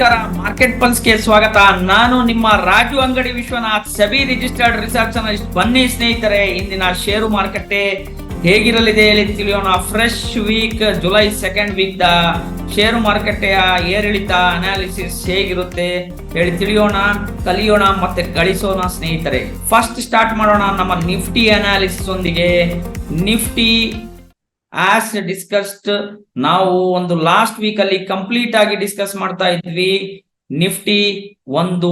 ನಮಸ್ಕಾರ, ಮಾರ್ಕೆಟ್ ಪಲ್ಸ್ಗೆ ಸ್ವಾಗತ. ನಾನು ನಿಮ್ಮ Raju Angadi Vishwanath, SEBI registered research analyst. ಬನ್ನಿ ಸ್ನೇಹಿತರೆ, ಇಂದಿನ ಷೇರು ಮಾರುಕಟ್ಟೆ ಹೇಗಿರಲಿದೆ ಹೇಳಿ ತಿಳಿಯೋಣ. Fresh week, July 2nd week the ಷೇರು ಮಾರುಕಟ್ಟೆಯ ಏರಿಳಿತ ಅನಾಲಿಸಿಸ್ ಹೇಗಿರುತ್ತೆ ಹೇಳಿ ತಿಳಿಯೋಣ, ಕಲಿಯೋಣ ಮತ್ತೆ ಗಳಿಸೋಣ ಸ್ನೇಹಿತರೆ. ಫಸ್ಟ್ ಸ್ಟಾರ್ಟ್ ಮಾಡೋಣ ನಮ್ಮ ನಿಫ್ಟಿ ಅನಾಲಿಸಿಸ್ ಒಂದಿಗೆ. ನಿಫ್ಟಿ ಆಸ್ ಡಿಸ್ಕಸ್ಡ್, ನಾವು ಒಂದು ಲಾಸ್ಟ್ ವೀಕ್ ಅಲ್ಲಿ ಕಂಪ್ಲೀಟ್ ಆಗಿ ಡಿಸ್ಕಸ್ ಮಾಡ್ತಾ ಇದ್ವಿ. ನಿಫ್ಟಿ ಒಂದು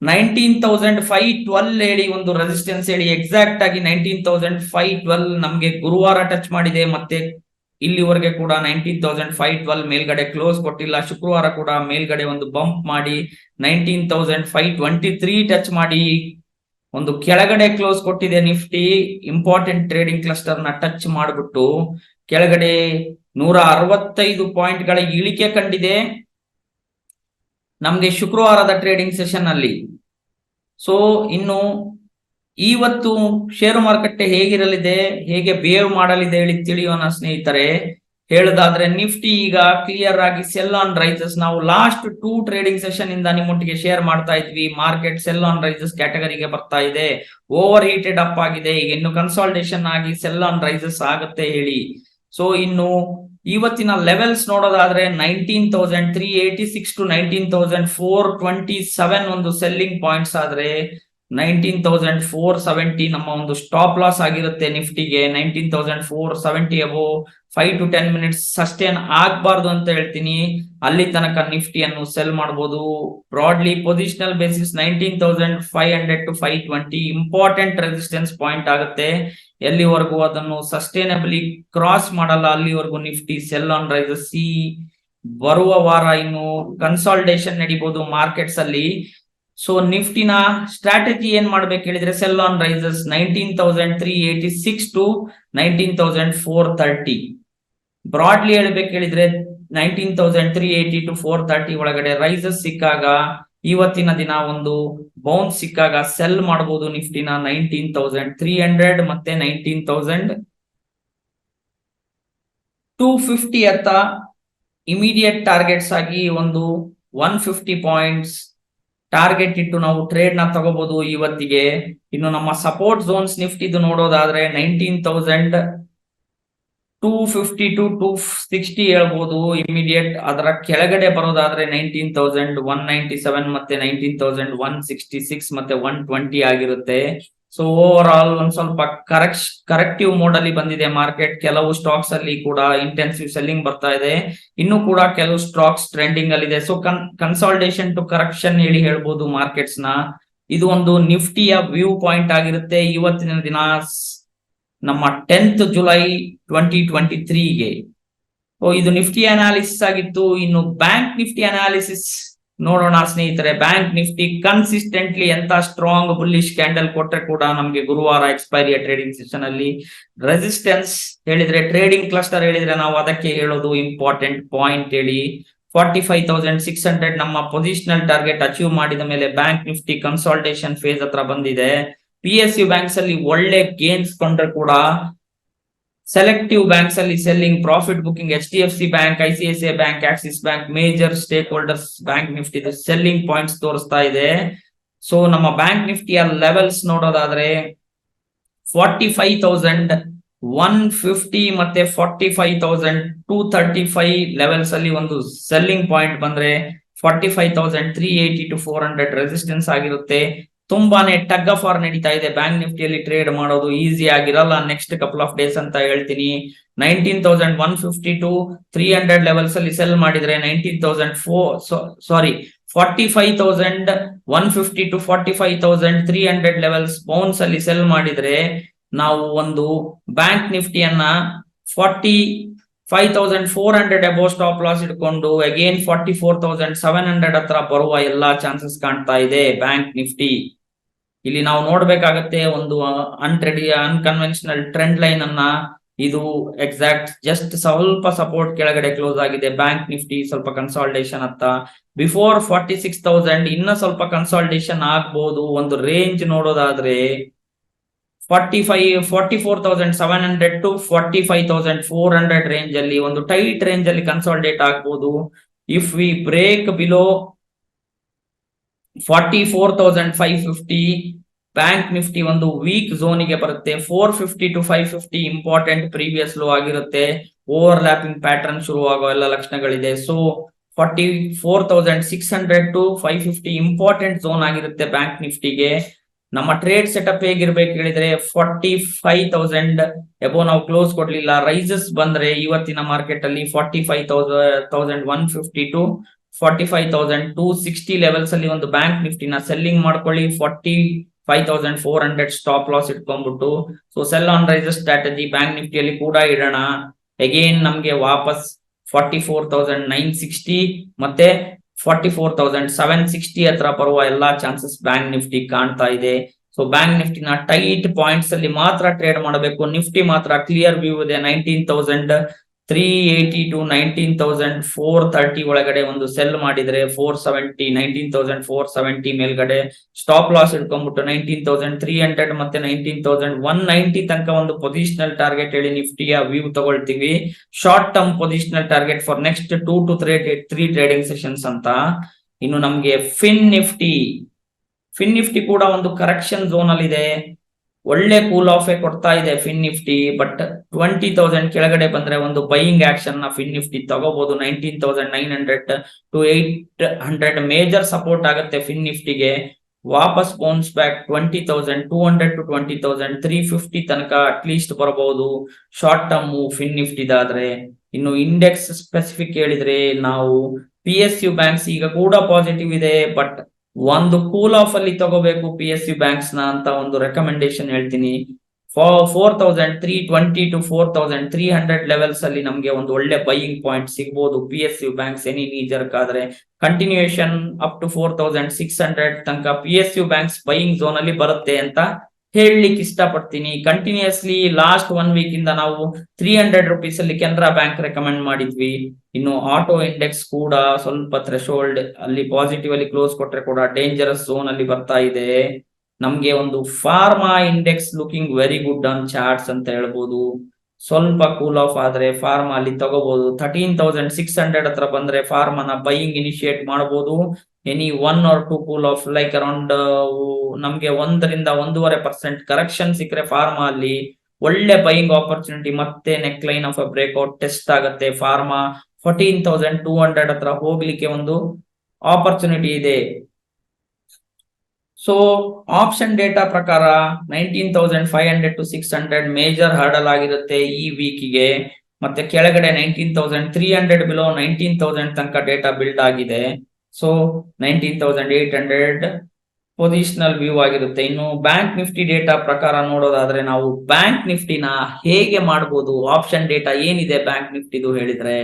19,512 ಹೇಳಿ ಒಂದು ರೆಸಿಸ್ಟೆನ್ಸ್ ಹೇಳಿ, ಎಕ್ಸಾಕ್ಟ್ ಆಗಿ 19,512 ನಮ್ಗೆ ಗುರುವಾರ ಟಚ್ ಮಾಡಿದೆ. ಮತ್ತೆ ಇಲ್ಲಿವರೆಗೆ ಕೂಡ 19,512 ಮೇಲ್ಗಡೆ ಕ್ಲೋಸ್ ಕೊಟ್ಟಿಲ್ಲ. ಶುಕ್ರವಾರ ಕೂಡ ಮೇಲ್ಗಡೆ ಒಂದು ಬಂಪ್ ಮಾಡಿ 19,523 ಟಚ್ ಮಾಡಿ ಒಂದು ಕೆಳಗಡೆ ಕ್ಲೋಸ್ ಕೊಟ್ಟಿದೆ. ನಿಫ್ಟಿ ಇಂಪಾರ್ಟೆಂಟ್ ಟ್ರೇಡಿಂಗ್ ಕ್ಲಸ್ಟರ್ ನ ಟಚ್ ಮಾಡಿಬಿಟ್ಟು ಕೆಳಗಡೆ 165 ಪಾಯಿಂಟ್ ಗಳ ಇಳಿಕೆ ಕಂಡಿದೆ ನಮ್ಗೆ ಶುಕ್ರವಾರದ ಟ್ರೇಡಿಂಗ್ ಸೆಷನ್ ಅಲ್ಲಿ. ಸೊ ಇನ್ನು ಇವತ್ತು ಷೇರು ಮಾರುಕಟ್ಟೆ ಹೇಗಿರಲಿದೆ, ಹೇಗೆ ಬಿಹೇವ್ ಮಾಡಲಿದೆ ಹೇಳಿ ತಿಳಿಯೋಣ ಸ್ನೇಹಿತರೆ. ಹೇಳೋದಾದ್ರೆ ನಿಫ್ಟಿ ಈಗ ಕ್ಲಿಯರ್ ಆಗಿ ಸೆಲ್ ಆನ್ ರೈಸಸ್. ನಾವು ಲಾಸ್ಟ್ 2 ಟ್ರೇಡಿಂಗ್ ಸೆಷನ್ ಇಂದ ನಿಮ್ಮೊಟ್ಟಿಗೆ ಶೇರ್ ಮಾಡ್ತಾ ಇದ್ವಿ. ಮಾರ್ಕೆಟ್ ಸೆಲ್ ಆನ್ ರೈಸಸ್ ಕ್ಯಾಟಗರಿಗೆ ಬರ್ತಾ ಇದೆ, ಓವರ್ ಹೀಟೆಡ್ ಅಪ್ ಆಗಿದೆ. ಈಗ ಇನ್ನು ಕನ್ಸಾಲ್ಟೇಷನ್ ಆಗಿ ಸೆಲ್ ಆನ್ ರೈಸಸ್ ಆಗುತ್ತೆ ಹೇಳಿ. ಸೊ ಇನ್ನು ಇವತ್ತಿನ ಲೆವೆಲ್ಸ್ ನೋಡೋದಾದ್ರೆ 19,386 to 19,427 ಒಂದು ಸೆಲ್ಲಿಂಗ್ ಪಾಯಿಂಟ್ಸ್ ಆದ್ರೆ 19,470 ನಮ್ಮ ಒಂದು ಸ್ಟಾಪ್ ಲಾಸ್ ಆಗಿರುತ್ತೆ ನಿಫ್ಟಿಗೆ. 19,470 ಅಬೋ 5 to 10 ಮಿನಿಟ್ಸ್ ಸಸ್ಟೇನ್ ಆಗ್ಬಾರ್ದು ಅಂತ ಹೇಳ್ತೀನಿ. ಅಲ್ಲಿ ತನಕ ನಿಫ್ಟಿಯನ್ನು ಸೆಲ್ ಮಾಡಬಹುದು. Broadly positional basis 19,500 to 520 important resistance point ಆಗುತ್ತೆ. ಎಲ್ಲಿವರೆಗೂ ಅದನ್ನು ಸಸ್ಟೈನಬಲಿ ಕ್ರಾಸ್ ಮಾಡಲ್ಲ ಅಲ್ಲಿವರೆಗೂ ನಿಫ್ಟಿ ಸೆಲ್ ಆನ್ ರೈಸಸ್. ಬರುವ ವಾರ ಇನ್ನು ಕನ್ಸಾಲ್ಟೇಷನ್ ನಡಿಬಹುದು ಮಾರ್ಕೆಟ್ಸ್ ಅಲ್ಲಿ. ಸೊ ನಿಫ್ಟಿನ ಸ್ಟ್ರಾಟಜಿ ಏನ್ ಮಾಡ್ಬೇಕು ಹೇಳಿದ್ರೆ, sell on rises 19,386 to 19,430. Broadly ಹೇಳ್ಬೇಕು ಹೇಳಿದ್ರೆ 19,380 to 430 ಒಳಗಡೆ ರೈಸಸ್ ಸಿಕ್ಕಾಗ, ಇವತ್ತಿನ ದಿನ ಒಂದು ಬೌನ್ಸ್ ಸಿಕ್ಕಾಗ ಸೆಲ್ ಮಾಡಬಹುದು ನಿಫ್ಟಿನ 19,300 ಮತ್ತೆ 19,250 ಅತ್ತ ಇಮಿಡಿಯೇಟ್ ಟಾರ್ಗೆಟ್ಸ್ ಆಗಿ ಒಂದು 150 ಪಾಯಿಂಟ್ಸ್ ಟಾರ್ಗೆಟ್ ಇಟ್ಟು ನಾವು ಟ್ರೇಡ್ ನ ತಗೋಬಹುದು ಇವತ್ತಿಗೆ. ಇನ್ನು ನಮ್ಮ ಸಪೋರ್ಟ್ ಝೋನ್ಸ್ ನಿಫ್ಟಿದು ನೋಡೋದಾದ್ರೆ 19,250 to 260 ಹೇಳ್ಬೋದು ಇಮಿಡಿಯೇಟ್. ಅದರ ಕೆಳಗಡೆ ಬರೋದಾದ್ರೆ 19,197 ಮತ್ತೆ 19,166 ಮತ್ತೆ 120 ಆಗಿರುತ್ತೆ. ಸೊ ಓವರ್ ಆಲ್ ಒಂದ್ ಸ್ವಲ್ಪ ಕರೆಕ್ಟಿವ್ ಮೋಡ್ ಅಲ್ಲಿ ಬಂದಿದೆ ಮಾರ್ಕೆಟ್. ಕೆಲವು ಸ್ಟಾಕ್ಸ್ ಅಲ್ಲಿ ಕೂಡ ಇಂಟೆನ್ಸಿವ್ ಸೆಲ್ಲಿಂಗ್ ಬರ್ತಾ ಇದೆ, ಇನ್ನು ಕೂಡ ಕೆಲವು ಸ್ಟಾಕ್ಸ್ ಟ್ರೆಂಡಿಂಗ್ ಅಲ್ಲಿ ಇದೆ. ಸೊ ಕನ್ಸಾಲ್ಟೇಷನ್ ಟು ಕರೆಕ್ಷನ್ ಹೇಳಿ ಹೇಳ್ಬೋದು ಮಾರ್ಕೆಟ್ಸ್ ನ. ಇದು ಒಂದು ನಿಫ್ಟಿಯ ವ್ಯೂ ಪಾಯಿಂಟ್ ಆಗಿರುತ್ತೆ ಇವತ್ತಿನ ದಿನ, ನಮ್ಮ 10th ಜುಲೈ 2023ಗೆ. ಇದು ನಿಫ್ಟಿ ಅನಾಲಿಸಿಸ್ ಆಗಿತ್ತು. ಇನ್ನು ಬ್ಯಾಂಕ್ ನಿಫ್ಟಿ ಅನಾಲಿಸಿಸ್ ನೋಡೋಣ ಸ್ನೇಹಿತರೆ. ಬ್ಯಾಂಕ್ ನಿಫ್ಟಿ ಕನ್ಸಿಸ್ಟೆಂಟ್ಲಿ ಎಂತ ಸ್ಟ್ರಾಂಗ್ ಬುಲ್ಲಿಶ್ ಕ್ಯಾಂಡಲ್ ಕೊಟ್ರೆ ಕೂಡ ನಮ್ಗೆ ಗುರುವಾರ ಎಕ್ಸ್ಪೈರಿಯ ಟ್ರೇಡಿಂಗ್ ಸೆಷನ್ ಅಲ್ಲಿ ರೆಸಿಸ್ಟೆನ್ಸ್ ಹೇಳಿದ್ರೆ, ಟ್ರೇಡಿಂಗ್ ಕ್ಲಸ್ಟರ್ ಹೇಳಿದ್ರೆ ನಾವು ಅದಕ್ಕೆ ಹೇಳೋದು ಇಂಪಾರ್ಟೆಂಟ್ ಪಾಯಿಂಟ್ ಹೇಳಿ 45,600 ನಮ್ಮ ಪೊಸಿಷನಲ್ ಟಾರ್ಗೆಟ್ ಅಚೀವ್ ಮಾಡಿದ ಮೇಲೆ ಬ್ಯಾಂಕ್ ನಿಫ್ಟಿ ಕನ್ಸಾಲ್ಟೇಷನ್ ಫೇಸ್ ಹತ್ರ ಬಂದಿದೆ. PSU ಬ್ಯಾಂಕ್ಸ್ ಅಲ್ಲಿ ಒಳ್ಳೆ ಗೇನ್ಸ್ ಕೊಂಡ್ರೆ ಕೂಡ ಸೆಲೆಕ್ಟಿವ್ ಬ್ಯಾಂಕ್ಸ್ ಅಲ್ಲಿ selling, profit booking, HDFC bank, ICICI bank, Axis bank, major stake holders bank Nifty selling points ತೋರಿಸ್ತಾ ಇದೆ. ಸೊ ನಮ್ಮ ಬ್ಯಾಂಕ್ ನಿಫ್ಟಿಯ ಲೆವೆಲ್ಸ್ ನೋಡೋದಾದ್ರೆ 45,150 ಮತ್ತೆ 45,235 ಲೆವೆಲ್ಸ್ ಅಲ್ಲಿ ಒಂದು ಸೆಲ್ಲಿಂಗ್ ಪಾಯಿಂಟ್ ಬಂದ್ರೆ 45,380 to 400 ರೆಸಿಸ್ಟೆನ್ಸ್ ಆಗಿರುತ್ತೆ. ತುಂಬಾನೇ ಟಗ್ ಆಫ್ ವಾರ್ ನಡೀತಾ ಇದೆ ಬ್ಯಾಂಕ್ ನಿಫ್ಟಿಯಲ್ಲಿ. ಟ್ರೇಡ್ ಮಾಡೋದು ಈಸಿ ಆಗಿರಲ್ಲ ನೆಕ್ಸ್ಟ್ ಕಪಲ್ ಆಫ್ ಡೇಸ್ ಅಂತ ಹೇಳ್ತೀನಿ. 19,150 to 300 ಲೆವೆಲ್ಸ್ ಅಲ್ಲಿ ಸೆಲ್ ಮಾಡಿದ್ರೆ 45,150 to 45,300 ಲೆವೆಲ್ಸ್ ಬೌನ್ಸ್ ಅಲ್ಲಿ ಸೆಲ್ ಮಾಡಿದ್ರೆ ನಾವು ಒಂದು ಬ್ಯಾಂಕ್ ನಿಫ್ಟಿಯನ್ನ 45,400 ಅಬೋ ಸ್ಟಾಪ್ ಲಾಸ್ ಇಟ್ಕೊಂಡು ಅಗೇನ್ 44,700 ಹತ್ರ ಬರುವ ಎಲ್ಲಾ ಚಾನ್ಸಸ್ ಕಾಣ್ತಾ ಇದೆ ಬ್ಯಾಂಕ್ ನಿಫ್ಟಿ. ಇಲ್ಲಿ ನಾವು ನೋಡ್ಬೇಕಾಗತ್ತೆ ಒಂದು ಅನ್ಕನ್ವೆನ್ಷನಲ್ ಟ್ರೆಂಡ್ ಲೈನ್ ಅನ್ನ. ಇದು ಎಕ್ಸಾಕ್ಟ್ ಜಸ್ಟ್ ಸ್ವಲ್ಪ ಸಪೋರ್ಟ್ ಕೆಳಗಡೆ ಕ್ಲೋಸ್ ಆಗಿದೆ ಬ್ಯಾಂಕ್ ನಿಫ್ಟಿ. ಸ್ವಲ್ಪ ಕನ್ಸಾಲ್ಟೇಷನ್ ಅತ್ತ ಬಿಫೋರ್ 46,000 ಇನ್ನ ಸ್ವಲ್ಪ ಕನ್ಸಾಲ್ಟೇಷನ್ ಆಗ್ಬಹುದು. ಒಂದು ರೇಂಜ್ ನೋಡೋದಾದ್ರೆ 44,700 to 45,400 ರೇಂಜ್ ಅಲ್ಲಿ ಒಂದು ಟೈಟ್ ರೇಂಜ್ ಅಲ್ಲಿ ಕನ್ಸಾಲ್ಟೇಟ್ ಆಗ್ಬಹುದು. If we break below 44,550 bank Nifty ಒಂದು ವೀಕ್ ಝೋನಿಗೆ ಬರುತ್ತೆ. 450 to 550 ಇಂಪಾರ್ಟೆಂಟ್ ಪ್ರೀವಿಯಸ್ ಲೋ ಆಗಿರುತ್ತೆ. ಓವರ್ ಲ್ಯಾಪಿಂಗ್ ಪ್ಯಾಟರ್ನ್ ಶುರುವಾಗೋ ಎಲ್ಲ ಲಕ್ಷಣಗಳಿದೆ. ಸೊ 44,600 to 550 ಇಂಪಾರ್ಟೆಂಟ್ ಝೋನ್ ಆಗಿರುತ್ತೆ ಬ್ಯಾಂಕ್ ನಿಫ್ಟಿಗೆ. ನಮ್ಮ ಟ್ರೇಡ್ ಸೆಟಪ್ ಹೇಗಿರ್ಬೇಕು ಹೇಳಿದ್ರೆ 45,000 ಎಬೋ ನಾವು ಕ್ಲೋಸ್ ಕೊಡ್ಲಿಲ್ಲ, ರೈಸಸ್ ಬಂದ್ರೆ ಇವತ್ತಿನ ಮಾರ್ಕೆಟ್ ಅಲ್ಲಿ 45,150 to 45,260 ಲೆವೆಲ್ಸ್ ಅಲ್ಲಿ ಒಂದು ಬ್ಯಾಂಕ್ ನಿಫ್ಟಿನ ಸೆಲ್ಲಿಂಗ್ ಮಾಡ್ಕೊಳ್ಳಿ. 45,400 ಸ್ಟಾಪ್ ಲಾಸ್ ಇಟ್ಕೊಂಡ್ಬಿಟ್ಟು. So sell on rises strategy bank ನಿಫ್ಟಿಯಲ್ಲಿ ಕೂಡ ಇಡೋಣ. ಅಗೇನ್ ನಮ್ಗೆ ವಾಪಸ್ 44,960 ಮತ್ತೆ 44,760 ಹತ್ರ ಬರುವ ಎಲ್ಲಾ ಚಾನ್ಸಸ್ ಬ್ಯಾಂಕ್ ನಿಫ್ಟಿ ಕಾಣ್ತಾ ಇದೆ. ಸೊ ಬ್ಯಾಂಕ್ ನಿಫ್ಟಿನ ಟೈಟ್ ಪಾಯಿಂಟ್ಸ್ ಅಲ್ಲಿ ಮಾತ್ರ ಟ್ರೇಡ್ ಮಾಡಬೇಕು. ನಿಫ್ಟಿ ಮಾತ್ರ ಕ್ಲಿಯರ್ ವ್ಯೂ ಇದೆ. 19,380 to 19,430 ಒಳಗಡೆ ಒಂದು ಸೆಲ್ ಮಾಡಿದ್ರೆ 470 19,470 ಮೇಲ್ಗಡೆ ಸ್ಟಾಪ್ ಲಾಸ್ ಇಟ್ಕೊಂಡ್ಬಿಟ್ಟು 19,300 ಮತ್ತೆ 19,190 ತನಕ ಒಂದು ಪೊಸಿಷನಲ್ ಟಾರ್ಗೆಟ್ ಹೇಳಿ ನಿಫ್ಟಿಯ ವ್ಯೂ ತಗೊಳ್ತೀವಿ. Short term positional target for next 2 to 3 trading sessions ಅಂತ. ಇನ್ನು ನಮ್ಗೆ ಫಿನ್ ನಿಫ್ಟಿ ಕೂಡ ಒಂದು ಕರೆಕ್ಷನ್ ಝೋನ್ ಅಲ್ಲಿ ಇದೆ. ಒಳ್ಳೆ ಕೂಲ್ ಆಫ್ ಕೊಡ್ತಾ ಇದೆ ಫಿನ್ ನಿಫ್ಟಿ. ಬಟ್ 20,000 ಕೆಳಗಡೆ ಬಂದ್ರೆ ಒಂದು ಬೈಯಿಂಗ್ ಆಕ್ಷನ್ ನ ಫಿನ್ ನಿಫ್ಟಿ ತಗೋಬಹುದು. 19,900 to 800 ಮೇಜರ್ ಸಪೋರ್ಟ್ ಆಗುತ್ತೆ ಫಿನ್ ನಿಫ್ಟಿಗೆ. ವಾಪಸ್ ಬೌನ್ಸ್ ಬ್ಯಾಕ್ 20,200 to 20,350 ತನಕ ಅಟ್ ಲೀಸ್ಟ್ ಬರಬಹುದು ಶಾರ್ಟ್ ಟರ್ಮ್ ಫಿನ್ ನಿಫ್ಟಿದಾದ್ರೆ. ಇನ್ನು ಇಂಡೆಕ್ಸ್ ಸ್ಪೆಸಿಫಿಕ್ ಹೇಳಿದ್ರೆ ನಾವು PSU ಬ್ಯಾಂಕ್ಸ್ ಈಗ ಕೂಡ ಪಾಸಿಟಿವ್ ಇದೆ. ಬಟ್ ಒಂದು ಕೂಲ್ ಆಫ್ ಅಲ್ಲಿ ತಗೋಬೇಕು PSU ಬ್ಯಾಂಕ್ಸ್ ನ ಅಂತ ಒಂದು ರೆಕಮೆಂಡೇಶನ್ ಹೇಳ್ತೀನಿ. 4,320 to 4,300 ಲೆವೆಲ್ಸ್ ಅಲ್ಲಿ ನಮ್ಗೆ ಒಂದು ಒಳ್ಳೆ ಬೈಯಿಂಗ್ ಪಾಯಿಂಟ್ ಸಿಗ್ಬೋದು PSU ಬ್ಯಾಂಕ್ಸ್ ಎನಿ ನೀಜರ್ಕ್ ಆದ್ರೆ. ಕಂಟಿನ್ಯೂಯೇಷನ್ ಅಪ್ ಟು 4,600 ತನಕ PSU ಬ್ಯಾಂಕ್ಸ್ ಬೈಯಿಂಗ್ ಝೋನ್ ಅಲ್ಲಿ ಬರುತ್ತೆ ಅಂತ ಹೇಳಲಿಕ್ಕೆ ಇಷ್ಟಪಡ್ತೀನಿ. ಕಂಟಿನ್ಯೂಸ್ಲಿ ಲಾಸ್ಟ್ 1 ವೀಕ್ ಇಂದ ನಾವು 300 ರುಪೀಸ್ ಅಲ್ಲಿ ಕೆನರಾ ಬ್ಯಾಂಕ್ ರೆಕಮೆಂಡ್ ಮಾಡಿದ್ವಿ. ಇನ್ನು ಆಟೋ ಇಂಡೆಕ್ಸ್ ಕೂಡ ಸ್ವಲ್ಪ ಥ್ರೆಶೋಲ್ಡ್ ಅಲ್ಲಿ ಪಾಸಿಟಿವ್ ಅಲ್ಲಿ ಕ್ಲೋಸ್ ಕೊಟ್ರೆ ಕೂಡ ಡೇಂಜರಸ್ ಝೋನ್ ಅಲ್ಲಿ ಬರ್ತಾ ಇದೆ. ನಮ್ಗೆ ಒಂದು pharma index looking very good on charts ಅಂತ ಹೇಳ್ಬೋದು. ಸ್ವಲ್ಪ ಕೂಲ್ ಆಫ್ ಆದ್ರೆ ಫಾರ್ಮಾ ಅಲ್ಲಿ ತಗೋಬಹುದು. 13,600 ಹತ್ರ ಬಂದ್ರೆ ಫಾರ್ಮಾನ ಬೈಯಿಂಗ್ ಇನಿಶಿಯೇಟ್ ಮಾಡಬಹುದು. Any 1 or 2 cool of like around ನಮ್ಗೆ 1-1.5% ಕರೆಕ್ಷನ್ ಸಿಕ್ಕರೆ ಫಾರ್ಮಾ ಅಲ್ಲಿ ಒಳ್ಳೆ ಬೈಯಿಂಗ್ ಆಪರ್ಚುನಿಟಿ. ಮತ್ತೆ neck line of breakout test ಆಗುತ್ತೆ. ಫಾರ್ಮಾ 14,200 ಹತ್ರ ಹೋಗ್ಲಿಕ್ಕೆ ಒಂದು ಆಪರ್ಚುನಿಟಿ ಇದೆ. ಸೊ ಆಪ್ಷನ್ ಡೇಟಾ ಪ್ರಕಾರ 19,500 to 600 ಮೇಜರ್ ಹರ್ಡಲ್ ಆಗಿರುತ್ತೆ ಈ ವೀಕಿಗೆ. ಮತ್ತೆ ಕೆಳಗಡೆ 19,300 ಬಿಲೋ 19,000 ತನಕ ಡೇಟಾ ಬಿಲ್ಡ್ ಆಗಿದೆ. ಸೊ 19,800 ಪೊಸಿಷನಲ್ ವ್ಯೂ ಆಗಿರುತ್ತೆ. ಇನ್ನು ಬ್ಯಾಂಕ್ ನಿಫ್ಟಿ ಡೇಟಾ ಪ್ರಕಾರ ನೋಡೋದಾದ್ರೆ ನಾವು ಬ್ಯಾಂಕ್ ನಿಫ್ಟಿನ ಹೇಗೆ ಮಾಡಬಹುದು, ಆಪ್ಷನ್ ಡೇಟಾ ಏನಿದೆ ಬ್ಯಾಂಕ್ ನಿಫ್ಟಿದು ಹೇಳಿದ್ರೆ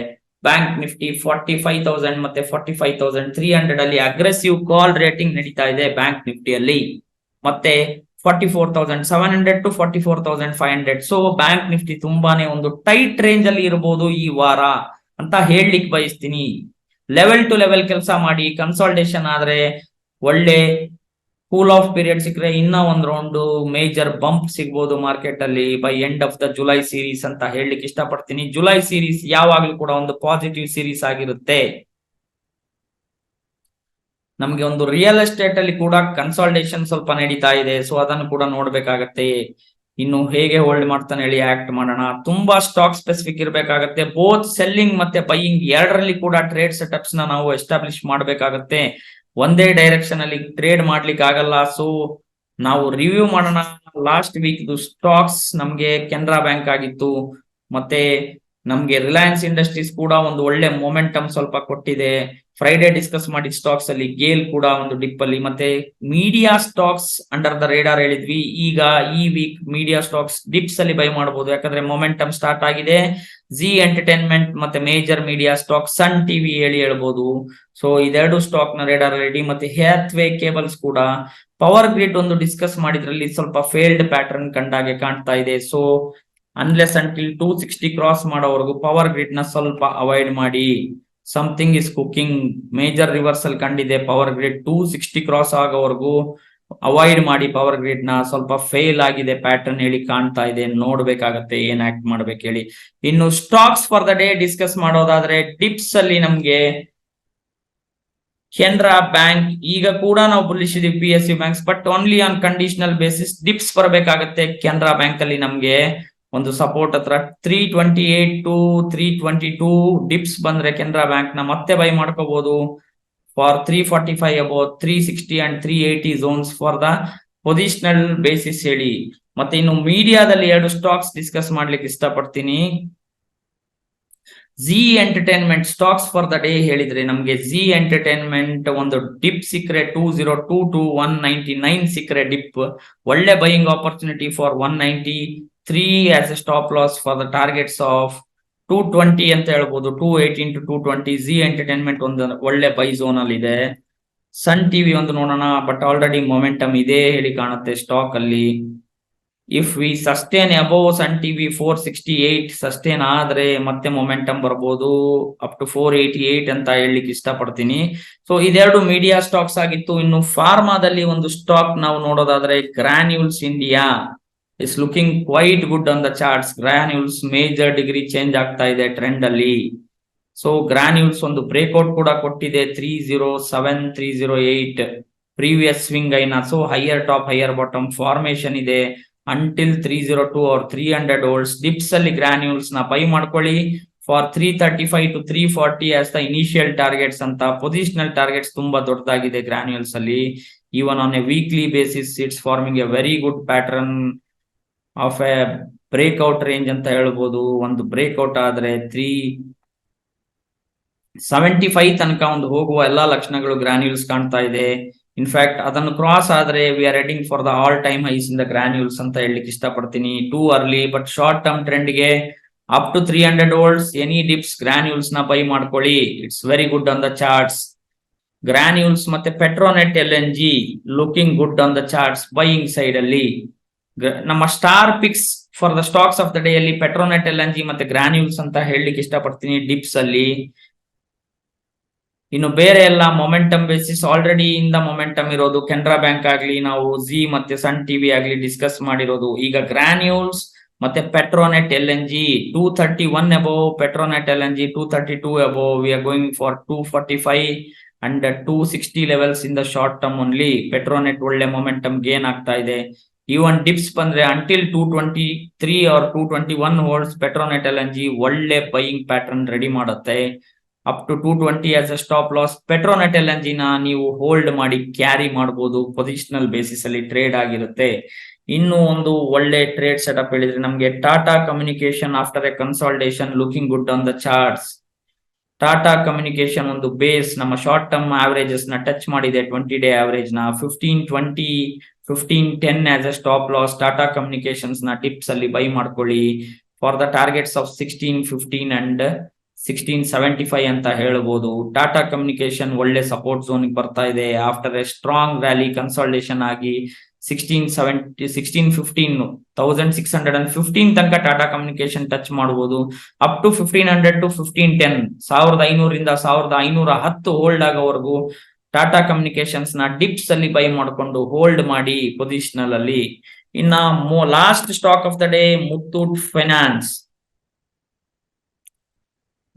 ಬ್ಯಾಂಕ್ ನಿಫ್ಟಿ 45,000 ಮತ್ತೆ 45,300 ಅಲ್ಲಿ ಅಗ್ರೆಸಿವ್ ಕಾಲ್ ರೇಟಿಂಗ್ ನಡೀತಾ ಇದೆ ಬ್ಯಾಂಕ್ ನಿಫ್ಟಿಯಲ್ಲಿ. ಮತ್ತೆ 44,700 to 44,500. ಸೊ ಬ್ಯಾಂಕ್ ನಿಫ್ಟಿ ತುಂಬಾನೇ ಒಂದು ಟೈಟ್ ರೇಂಜ್ ಅಲ್ಲಿ ಇರಬಹುದು ಈ ವಾರ ಅಂತ ಹೇಳಲಿಕ್ಕೆ ಬಯಸ್ತೀನಿ. ಲೆವೆಲ್ ಟು ಲೆವೆಲ್ ಕೆಲಸ ಮಾಡಿ ಕನ್ಸಾಲ್ಟೇಷನ್ ಆದ್ರೆ ಒಳ್ಳೆ ಕೂಲ್ ಆಫ್ ಪೀರಿಯಡ್ ಸಿಕ್ಕರೆ ಇನ್ನ ಒಂದ್ ರೌಂಡ್ ಮೇಜರ್ ಬಂಪ್ ಸಿಗ್ಬೋದು ಮಾರ್ಕೆಟ್ ಅಲ್ಲಿ by end of the July series ಅಂತ ಹೇಳಲಿಕ್ಕೆ ಇಷ್ಟಪಡ್ತೀನಿ. ಜುಲೈ ಸೀರೀಸ್ ಯಾವಾಗ್ಲೂ ಕೂಡ ಒಂದು ಪಾಸಿಟಿವ್ ಸೀರೀಸ್ ಆಗಿರುತ್ತೆ. ನಮ್ಗೆ ಒಂದು ರಿಯಲ್ ಎಸ್ಟೇಟ್ ಅಲ್ಲಿ ಕೂಡ ಕನ್ಸಾಲ್ಟೇಷನ್ ಸ್ವಲ್ಪ ನಡೀತಾ ಇದೆ. ಸೊ ಅದನ್ನು ಕೂಡ ನೋಡ್ಬೇಕಾಗತ್ತೆ. ಇನ್ನು ಹೇಗೆ ಹೋಲ್ಡ್ ಮಾಡ್ತಾನೆ ಹೇಳಿ ಆಕ್ಟ್ ಮಾಡೋಣ. ತುಂಬಾ ಸ್ಟಾಕ್ ಸ್ಪೆಸಿಫಿಕ್ ಇರ್ಬೇಕಾಗತ್ತೆ. ಬೋತ್ ಸೆಲ್ಲಿಂಗ್ ಮತ್ತೆ ಬೈಯಿಂಗ್ ಎರಡರಲ್ಲಿ ಕೂಡ ಟ್ರೇಡ್ ಸೆಟಪ್ಸ್ ನ ನಾವು ಎಸ್ಟಾಬ್ಲಿಷ್ ಮಾಡ್ಬೇಕಾಗತ್ತೆ. ಒಂದೇ ಡೈರೆಕ್ಷನ್ ಅಲ್ಲಿ ಟ್ರೇಡ್ ಮಾಡ್ಲಿಕ್ಕೆ ಆಗಲ್ಲ. ಸೊ ನಾವು ರಿವ್ಯೂ ಮಾಡೋಣ. ಲಾಸ್ಟ್ ವೀಕ್ ಸ್ಟಾಕ್ಸ್ ನಮ್ಗೆ ಕೆನರಾ ಬ್ಯಾಂಕ್ ಆಗಿತ್ತು. ಮತ್ತೆ ನಮ್ಗೆ ರಿಲಯನ್ಸ್ ಇಂಡಸ್ಟ್ರೀಸ್ ಕೂಡ ಒಂದು ಒಳ್ಳೆ ಮೊಮೆಂಟಮ್ ಸ್ವಲ್ಪ ಕೊಟ್ಟಿದೆ. ಫ್ರೈಡೆ ಡಿಸ್ಕಸ್ ಮಾಡಿದ ಸ್ಟಾಕ್ಸ್ ಅಲ್ಲಿ ಗೇಲ್ ಕೂಡ ಒಂದು ಡಿಪ್ ಅಲ್ಲಿ. ಮತ್ತೆ media stocks under the radar ಹೇಳಿದ್ವಿ. ಈಗ ಈ ವೀಕ್ ಮೀಡಿಯಾ ಸ್ಟಾಕ್ಸ್ ಡಿಪ್ಸ್ ಅಲ್ಲಿ ಬೈ ಮಾಡಬಹುದು, ಯಾಕಂದ್ರೆ ಮೊಮೆಂಟಮ್ ಸ್ಟಾರ್ಟ್ ಆಗಿದೆ. ಜಿ ಎಂಟರ್ಟೈನ್ಮೆಂಟ್ ಮತ್ತೆ major media stock Sun TV ಹೇಳ್ಬೋದು. ಸೊ ಇದೆರಡು ಸ್ಟಾಕ್ ನ ರೇಡಾರ್ ರೆಡಿ. ಮತ್ತೆ ಹೇತ್ವೇ ಕೇಬಲ್ಸ್ ಕೂಡ. ಪವರ್ ಗ್ರಿಡ್ ಒಂದು ಡಿಸ್ಕಸ್ ಮಾಡಿದ್ರಲ್ಲಿ ಸ್ವಲ್ಪ ಫೇಲ್ಡ್ ಪ್ಯಾಟರ್ನ್ ಕಂಡಾಗೆ ಕಾಣ್ತಾ ಇದೆ. ಸೊ ಅನ್ಲೆಸ್ ಅಂಟಿಲ್ 260 ಕ್ರಾಸ್ ಮಾಡೋವರೆಗೂ ಪವರ್ ಗ್ರಿಡ್ ನ ಸ್ವಲ್ಪ ಅವಾಯ್ಡ್ ಮಾಡಿ. Something is cooking. Major reversal ಕಂಡಿದೆ ಪವರ್ ಗ್ರಿಡ್. 260 ಕ್ರಾಸ್ ಆಗೋವರೆಗೂ ಅವಾಯ್ಡ್ ಮಾಡಿ. ಪವರ್ ಗ್ರಿಡ್ ನ ಸ್ವಲ್ಪ ಫೇಲ್ ಆಗಿದೆ ಪ್ಯಾಟರ್ನ್ ಹೇಳಿ ಕಾಣ್ತಾ ಇದೆ. ನೋಡ್ಬೇಕಾಗತ್ತೆ ಏನ್ ಆಕ್ಟ್ ಮಾಡ್ಬೇಕು ಹೇಳಿ. ಇನ್ನು stocks for the day discuss ಮಾಡೋದಾದ್ರೆ ಡಿಪ್ಸ್ ಅಲ್ಲಿ ನಮ್ಗೆ ಕೆನರಾ ಬ್ಯಾಂಕ್ ಈಗ ಕೂಡ ನಾವು ಬುಲ್ಲಿಶ್ ಇದೀವಿ P S U banks, but only on conditional basis. Dips ಬರಬೇಕಾಗತ್ತೆ ಕೆನರಾ ಬ್ಯಾಂಕ್ ಅಲ್ಲಿ ನಮ್ಗೆ ಒಂದು ಸಪೋರ್ಟ್ ಹತ್ರ 328 to 322 ಡಿಪ್ಸ್ ಬಂದ್ರೆ ಕೆನರಾ ಬ್ಯಾಂಕ್ ನ ಮತ್ತೆ ಬೈ ಮಾಡ್ಕೋಬಹುದು for 345 above 360 and 380 zones for the positional basis ಹೇಳಿ. ಮತ್ತೆ ಇನ್ನು ಮೀಡಿಯಾದಲ್ಲಿ 2 ಸ್ಟಾಕ್ಸ್ ಡಿಸ್ಕಸ್ ಮಾಡ್ಲಿಕ್ಕೆ ಇಷ್ಟಪಡ್ತೀನಿ. G entertainment stocks for the day ಹೇಳಿದ್ರೆ ನಮ್ಗೆ ಜಿ ಎಂಟರ್ಟೈನ್ಮೆಂಟ್ ಒಂದು ಡಿಪ್ ಸಿಕ್ಕರೆ 2022 to 199 ಸಿಕ್ಕರೆ ಡಿಪ್ ಒಳ್ಳೆ buying opportunity for 193 as a stop loss for the targets of 220 ಅಂತ ಹೇಳ್ಬೋದು. 218 to 220 ಜಿ ಎಂಟರ್ಟೈನ್ಮೆಂಟ್ ಒಂದು ಒಳ್ಳೆ ಬೈ ಝೋನ್ ಅಲ್ಲಿ ಇದೆ. ಸನ್ ಟಿವಿ ಒಂದು ನೋಡೋಣ, ಬಟ್ ಆಲ್ರೆಡಿ ಮೊಮೆಂಟಮ್ ಇದೆ ಹೇಳಿ ಕಾಣುತ್ತೆ ಸ್ಟಾಕ್ ಅಲ್ಲಿ. If we sustain above Sun TV 468 sustain ಆದ್ರೆ ಮತ್ತೆ ಮೊಮೆಂಟಮ್ ಬರ್ಬೋದು ಅಪ್ ಟು 488 ಅಂತ ಹೇಳಲಿಕ್ಕೆ ಇಷ್ಟಪಡ್ತೀನಿ. ಸೊ ಇದೆರಡು ಮೀಡಿಯಾ ಸ್ಟಾಕ್ಸ್ ಆಗಿತ್ತು. ಇನ್ನು ಫಾರ್ಮಾದಲ್ಲಿ ಒಂದು ಸ್ಟಾಕ್ ನಾವು ನೋಡೋದಾದ್ರೆ Granules India is looking quite good on the charts. Granules major degree change ಆಗ್ತಾ ಇದೆ ಟ್ರೆಂಡ್ ಅಲ್ಲಿ. ಸೊ ಗ್ರಾನ್ಯೂಲ್ಸ್ ಒಂದು ಬ್ರೇಕ್ಔಟ್ ಕೂಡ ಕೊಟ್ಟಿದೆ 307 308 ಪ್ರೀವಿಯಸ್ ಸ್ವಿಂಗ್ ಐನ. So higher top higher bottom formation ಇದೆ until 302 or 300 volts. dips ಅಲ್ಲಿ ಗ್ರಾನ್ಯೂಲ್ಸ್ ನ ಬೈ ಮಾಡ್ಕೊಳ್ಳಿ for 335 to 340 as the initial targets ಅಂತ. ಪೊಸಿಷನಲ್ ಟಾರ್ಗೆಟ್ಸ್ ತುಂಬಾ ದೊಡ್ಡದಾಗಿದೆ ಗ್ರಾನ್ಯೂಲ್ಸ್ ಅಲ್ಲಿ. Even on A weekly basis it's farming A very good pattern of A breakout range ಅಂತ ಹೇಳ್ಬೋದು. ಒಂದು ಬ್ರೇಕ್ಔಟ್ ಆದ್ರೆ 375 ತನಕ ಒಂದು ಹೋಗುವ ಎಲ್ಲಾ ಲಕ್ಷಣಗಳು ಗ್ರಾನ್ಯೂಲ್ಸ್ ಕಾಣ್ತಾ ಇದೆ. ಇನ್ಫ್ಯಾಕ್ಟ್ ಅದನ್ನು ಕ್ರಾಸ್ ಆದ್ರೆ we are heading for the all time highs in the Granules ಅಂತ ಹೇಳಲಿಕ್ಕೆ ಇಷ್ಟಪಡ್ತೀನಿ. Too early, but short term trend ಗೆ up to 300 volts any dips Granules ನ ಬೈ ಮಾಡ್ಕೊಳ್ಳಿ. It's very good on the charts. Granules ಮತ್ತೆ Petronet LNG looking good on the charts buying side ಅಲ್ಲಿ. ನಮ್ಮ star picks for the stocks of the day ಅಲ್ಲಿ Petronet LNG ಮತ್ತೆ granules ಅಂತ ಹೇಳಲಿಕ್ಕೆ ಇಷ್ಟಪಡ್ತೀನಿ ಡಿಪ್ಸ್ ಅಲ್ಲಿ. ಇನ್ನು ಬೇರೆ ಎಲ್ಲ ಮೊಮೆಂಟಮ್ ಬೇಸಿಸ್ ಆಲ್ರೆಡಿ ಇಂದ ಮೊಮೆಂಟಮ್ ಇರೋದು ಕೆನರಾ ಬ್ಯಾಂಕ್ ಆಗ್ಲಿ, ನಾವು ಜಿ ಮತ್ತೆ ಸನ್ ಟಿವಿ ಆಗ್ಲಿ ಡಿಸ್ಕಸ್ ಮಾಡಿರೋದು. ಈಗ ಗ್ರಾನ್ಯೂಲ್ಸ್ ಮತ್ತೆ Petronet LNG 231 above, Petronet LNG 232 above. We are going for 245 and 260 levels in the short term only. Petronet ಒಳ್ಳೆ ಮೊಮೆಂಟಮ್ ಗೇನ್ ಆಗ್ತಾ ಇದೆ. ಈವನ್ ಡಿಪ್ಸ್ ಬಂದ್ರೆ until 223 or 221 volts Petronet LNG ಒಳ್ಳೆ ಬೈಯಿಂಗ್ ಪ್ಯಾಟರ್ನ್ ರೆಡಿ ಮಾಡುತ್ತೆ. Up to 220 as a stop loss. Petronet LNG ನ ನೀವು hold ಮಾಡಿ carry ಮಾಡಬಹುದು, ಪೊಸಿಷನಲ್ ಬೇಸಿಸ್ ಅಲ್ಲಿ ಟ್ರೇಡ್ ಆಗಿರುತ್ತೆ. ಇನ್ನು ಒಂದು ಒಳ್ಳೆ ಟ್ರೇಡ್ ಸೆಟಪ್ ಹೇಳಿದ್ರೆ ನಮ್ಗೆ Tata communication after A consultation looking good on the charts. Tata communication ಒಂದು ಬೇಸ್ ನಮ್ಮ ಶಾರ್ಟ್ ಟರ್ಮ್ ಆವರೇಜಸ್ ನ ಟಚ್ ಮಾಡಿದೆ 20 day ಆವರೇಜ್ ನ 1520 1510 as a stop loss. Tata communications ನ ಟಿಪ್ಸ್ ಅಲ್ಲಿ ಬೈ ಮಾಡ್ಕೊಳ್ಳಿ for the targets of 1615 and 1675 ಅಂತ ಹೇಳ್ಬೋದು. ಟಾಟಾ ಕಮ್ಯುನಿಕೇಶನ್ ಒಳ್ಳೆ ಸಪೋರ್ಟ್ ಝೋನ್ ಬರ್ತಾ ಇದೆ. After A strong valley consultation ಆಗಿ 1615 ತನಕ ಟಾಟಾ ಕಮ್ಯುನಿಕೇಶನ್ ಟಚ್ ಮಾಡಬಹುದು. ಅಪ್ ಟು 1500 to 1510 1500 1510 ಹೋಲ್ಡ್ ಆಗೋವರೆಗೂ ಟಾಟಾ ಕಮ್ಯುನಿಕೇಶನ್ಸ್ ನ ಡಿಪ್ಸ್ ಅಲ್ಲಿ ಬೈ ಮಾಡಿಕೊಂಡು ಹೋಲ್ಡ್ ಮಾಡಿ ಪೊಸಿಷನಲ್ ಅಲ್ಲಿ. ಇನ್ನ last stock of the day Muthoot finance.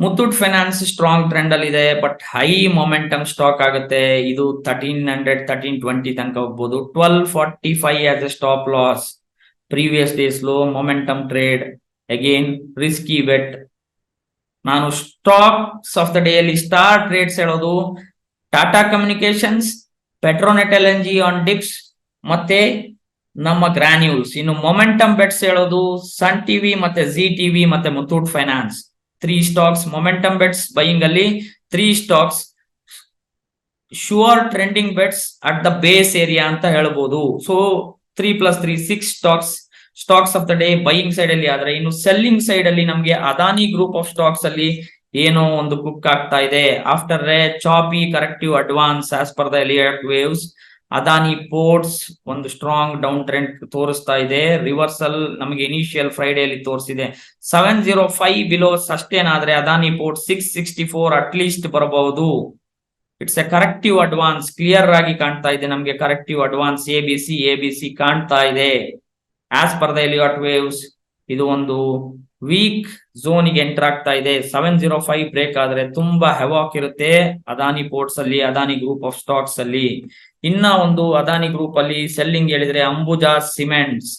Muthoot finance strong trend ಅಲ್ಲಿ ಇದೆ, ಬಟ್ ಹೈ ಮೊಮೆಂಟಮ್ ಸ್ಟಾಕ್ ಆಗುತ್ತೆ. ಇದು 1300 1320 ತನಕ ಹೋಗ್ಬೋದು. 1245 as a stop loss. Previous day's low momentum trade, again risky bet. ನಾನು ಸ್ಟಾಕ್ಸ್ ಆಫ್ ದ ಡೇ ಅಲ್ಲಿ ಸ್ಟಾರ್ ಟ್ರೇಡ್ಸ್ ಹೇಳೋದು Tata Communications, Petronet LNG on dips ಮತ್ತೆ ನಮ್ಮ ಗ್ರಾನ್ಯೂಲ್ಸ್. ಇನ್ನು ಮೊಮೆಂಟಮ್ ಬೆಟ್ಸ್ ಹೇಳೋದು ಸನ್ ಟಿವಿ ಮತ್ತೆ ಜಿ ಟಿವಿ ಮತ್ತೆ Muthoot Finance. 3 stocks momentum bets buying ಅಲ್ಲಿ. 3 stocks sure trending bets at the base area ಅಂತ ಹೇಳ್ಬೋದು. So 3+3 6 stocks of the day buying side ಅಲ್ಲಿ. ಆದ್ರೆ ಇನ್ನು ಸೆಲ್ಲಿಂಗ್ ಸೈಡ್ ಅಲ್ಲಿ ನಮ್ಗೆ ಅದಾನಿ ಗ್ರೂಪ್ ಆಫ್ ಸ್ಟಾಕ್ಸ್ ಅಲ್ಲಿ ಏನೋ ಒಂದು ಕುಕ್ ಆಗ್ತಾ ಇದೆ. After a choppy corrective advance as per the Elliott waves, Adani Ports ಒಂದು ಸ್ಟ್ರಾಂಗ್ ಡೌನ್ ಟ್ರೆಂಡ್ ತೋರಿಸ್ತಾ ಇದೆ. ರಿವರ್ಸಲ್ ನಮಗೆ ಇನಿಷಿಯಲ್ ಫ್ರೈಡೇ ಅಲ್ಲಿ ತೋರಿಸಿದೆ. 705 ಬಿಲೋ ಸಸ್ಟೇನ್ ಆದ್ರೆ ಅದಾನಿ ಪೋರ್ಟ್ 664 ಅಟ್ ಲೀಸ್ಟ್ ಬರಬಹುದು. It's a corrective advance clear ಆಗಿ ಕಾಣ್ತಾ ಇದೆ ನಮ್ಗೆ. ಕರೆಕ್ಟಿವ್ ಅಡ್ವಾನ್ಸ್ ಎಬಿಸಿ ಕಾಣ್ತಾ ಇದೆ as per the Elliott waves. ಇದು ಒಂದು ವೀಕ್ ಝೋನ್ಗೆ ಎಂಟರ್ ಆಗ್ತಾ ಇದೆ. 705 ಬ್ರೇಕ್ ಆದ್ರೆ ತುಂಬಾ ಹೆವಾಕ್ ಇರುತ್ತೆ ಅದಾನಿ ಪೋರ್ಟ್ಸ್ ಅಲ್ಲಿ, ಅದಾನಿ ಗ್ರೂಪ್ ಆಫ್ ಸ್ಟಾಕ್ಸ್ ಅಲ್ಲಿ. ಇನ್ನ ಒಂದು ಅದಾನಿ ಗ್ರೂಪ್ ಅಲ್ಲಿ ಸೆಲ್ಲಿಂಗ್ ಹೇಳಿದ್ರೆ ಅಂಬುಜಾ ಸಿಮೆಂಟ್ಸ್,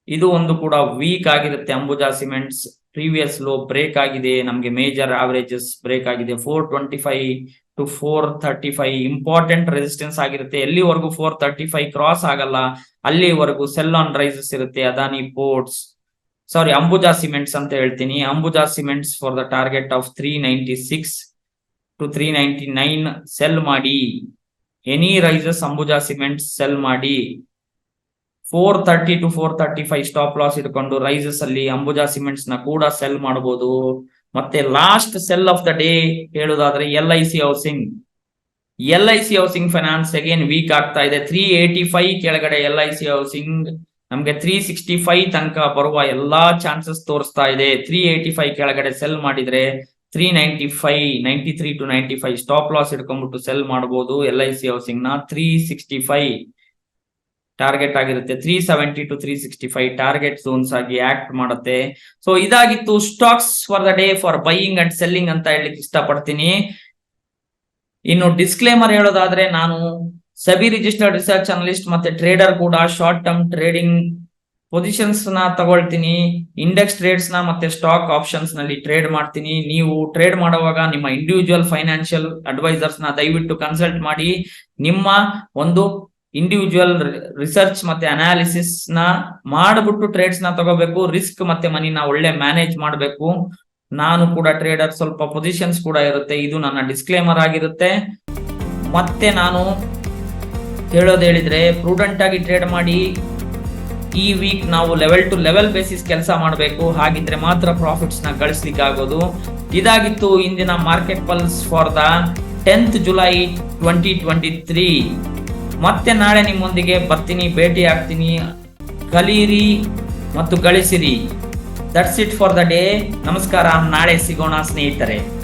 ಇದು ಒಂದು ಕೂಡ ವೀಕ್ ಆಗಿರುತ್ತೆ. Ambuja Cements previous low break ಆಗಿದೆ, ನಮ್ಗೆ ಮೇಜರ್ ಆವರೇಜಸ್ ಬ್ರೇಕ್ ಆಗಿದೆ. 425 to 435 ಇಂಪಾರ್ಟೆಂಟ್ ರೆಸಿಸ್ಟೆನ್ಸ್ ಆಗಿರುತ್ತೆ. ಎಲ್ಲಿವರೆಗೂ 435 ಕ್ರಾಸ್ ಆಗಲ್ಲ ಅಲ್ಲಿವರೆಗೂ ಸೆಲ್ ಆನ್ ರೈಸಸ್ ಇರುತ್ತೆ. Adani Ports, sorry Ambuja Cements ಅಂತ ಹೇಳ್ತೀನಿ. Ambuja Cements for the target of 396 to 399 sell ಮಾಡಿ. Any rises Ambuja Cements sell ಮಾಡಿ. 430 to 435 ಸ್ಟಾಪ್ ಲಾಸ್ ಇಟ್ಕೊಂಡು ರೈಸಸ್ ಅಲ್ಲಿ ಅಂಬುಜಾ ಸಿಮೆಂಟ್ಸ್ ನ ಕೂಡ ಸೆಲ್ ಮಾಡಬಹುದು. ಮತ್ತೆ last sell of the day ಹೇಳುದಾದ್ರೆ LIC Housing. LIC Housing Finance again weak ಆಗ್ತಾ ಇದೆ. 385 ಕೆಳಗಡೆ LIC ಹೌಸಿಂಗ್ ನಮ್ಗೆ 365 ತನಕ ಬರುವ ಎಲ್ಲಾ ಚಾನ್ಸಸ್ ತೋರಿಸ್ತಾ ಇದೆ. 385 ಕೆಳಗಡೆ ಸೆಲ್ ಮಾಡಿದ್ರೆ 395, 93 to 95 ಸ್ಟಾಪ್ ಲಾಸ್ ಇಟ್ಕೊಂಡ್ಬಿಟ್ಟು ಸೆಲ್ ಮಾಡಬಹುದು. LIC ಹೌಸಿಂಗ್ ನ 365 ಟಾರ್ಗೆಟ್ ಆಗಿರುತ್ತೆ. 370 to 365 ಟಾರ್ಗೆಟ್ ಝೋನ್ಸ್ ಆಗಿ ಆಕ್ಟ್ ಮಾಡುತ್ತೆ. ಸೊ ಇದಾಗಿತ್ತು stocks for the day for buying and selling ಅಂತ ಹೇಳಲಿಕ್ಕೆ ಇಷ್ಟಪಡ್ತೀನಿ. ಇನ್ನು ಡಿಸ್ಕ್ಲೇಮರ್ ಹೇಳೋದಾದ್ರೆ, ನಾನು ಸೆಬಿ ರಿಜಿಸ್ಟರ್ಡ್ ರಿಸರ್ಚ್ ಅನಲಿಸ್ಟ್ ಮತ್ತೆ ಟ್ರೇಡರ್ ಕೂಡ. ಶಾರ್ಟ್ ಟರ್ಮ್ ಟ್ರೇಡಿಂಗ್ ಪೊಸಿಷನ್ಸ್ ನ ತಗೊಳ್ತೀನಿ, ಇಂಡೆಕ್ಸ್ ಟ್ರೇಡ್ಸ್ ನ ಮತ್ತೆ ಸ್ಟಾಕ್ ಆಪ್ಷನ್ಸ್ ನಲ್ಲಿ ಟ್ರೇಡ್ ಮಾಡ್ತೀನಿ. ನೀವು ಟ್ರೇಡ್ ಮಾಡುವಾಗ ನಿಮ್ಮ ಇಂಡಿವಿಜುವಲ್ ಫೈನಾನ್ಷಿಯಲ್ ಅಡ್ವೈಸರ್ಸ್ ನ ದಯವಿಟ್ಟು ಕನ್ಸಲ್ಟ್ ಮಾಡಿ. ನಿಮ್ಮ ಒಂದು ಇಂಡಿವಿಜುವಲ್ ರಿಸರ್ಚ್ ಮತ್ತೆ ಅನಾಲಿಸಿಸ್ ನ ಮಾಡ್ಬಿಟ್ಟು ಟ್ರೇಡ್ಸ್ ನ ತಗೋಬೇಕು. ರಿಸ್ಕ್ ಮತ್ತೆ ಮನಿನ ಒಳ್ಳೆ ಮ್ಯಾನೇಜ್ ಮಾಡಬೇಕು. ನಾನು ಕೂಡ ಟ್ರೇಡರ್, ಸ್ವಲ್ಪ ಪೊಸಿಷನ್ಸ್ ಕೂಡ ಇರುತ್ತೆ. ಇದು ನನ್ನ ಡಿಸ್ಕ್ಲೇಮರ್ ಆಗಿರುತ್ತೆ. ಮತ್ತೆ ನಾನು ಹೇಳೋದು ಹೇಳಿದ್ರೆ, ಪ್ರೂಡೆಂಟ್ ಆಗಿ ಟ್ರೇಡ್ ಮಾಡಿ. ಈ ವೀಕ್ ನಾವು ಲೆವೆಲ್ ಟು ಲೆವೆಲ್ ಬೇಸಿಸ್ ಕೆಲಸ ಮಾಡಬೇಕು, ಹಾಗಿದ್ರೆ ಮಾತ್ರ ಪ್ರಾಫಿಟ್ಸ್ ನ ಗಳಿಸ್ಲಿಕ್ಕೆ ಆಗೋದು. ಇದಾಗಿತ್ತು ಇಂದಿನ market pulse for the 10th July 2023. ಮತ್ತೆ ನಾಳೆ ನಿಮ್ಮೊಂದಿಗೆ ಬರ್ತೀನಿ, ಭೇಟಿ ಆಗ್ತೀನಿ. ಕಲೀರಿ ಮತ್ತು ಗಳಿಸಿರಿ. That's it for the day. ನಮಸ್ಕಾರ, ನಾಳೆ ಸಿಗೋಣ ಸ್ನೇಹಿತರೆ.